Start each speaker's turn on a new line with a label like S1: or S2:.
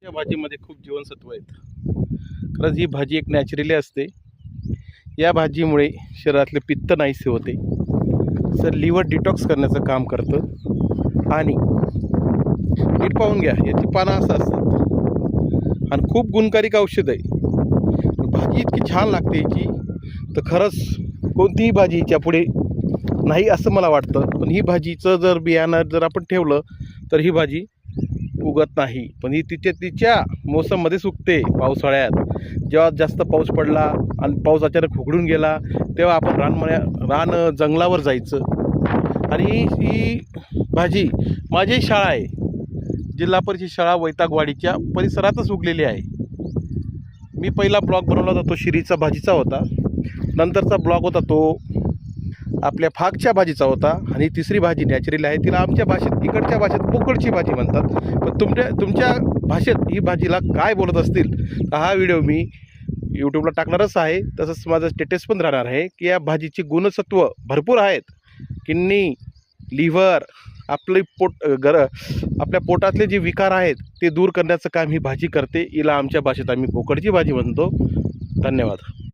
S1: या भाजीमध्ये खूप जीवनसत्व आहेत. खरंच ही भाजी एक नॅचरली असते. या भाजीमुळे शरीरातले पित्त नाहीसे होते. सर लिव्हर डिटॉक्स करण्याचं काम करतं. आणि नीट पाहून घ्या, याची पानं असं असतात आणि खूप गुणकारिक औषध आहे. भाजी इतकी छान लागते याची, तर खरंच कोणतीही भाजी हिच्या पुढे नाही असं मला वाटतं. पण ही भाजीचं जर बियाणं जर आपण ठेवलं तर ही भाजी उगत नाही. पण ही तिच्या मोसममध्ये सुकते. पावसाळ्यात जेव्हा जास्त पाऊस पडला आणि पाऊस अचानक उघडून गेला, तेव्हा आपण रान जंगलावर जायचं. आणि ही भाजी माझी शाळा आहे, जिल्हा परिषद शाळा वैतागवाडीच्या परिसरातच उगलेली आहे. मी पहिला ब्लॉग बनवला होता तो शिरीचा भाजीचा होता. नंतरचा ब्लॉग होता तो आपल्या फागच्या भाजीचा होता. आणि तिसरी भाजी नॅचरल आहे, तिला आमच्या भाषेत इकडच्या भाषेत पोकळची भाजी म्हणतात. पण तुमच्या भाषेत ही भाजीला काय बोलत असतील तर हा व्हिडिओ मी यूट्यूबला टाकणारच आहे. तसंच माझं स्टेटस पण राहणार आहे की या भाजीची गुणसत्व भरपूर आहेत. किडनी, लिव्हर, आपल्या पोटातले जे विकार आहेत ते दूर करण्याचं काम ही भाजी करते. हिला आमच्या भाषेत आम्ही पोकळची भाजी म्हणतो. धन्यवाद.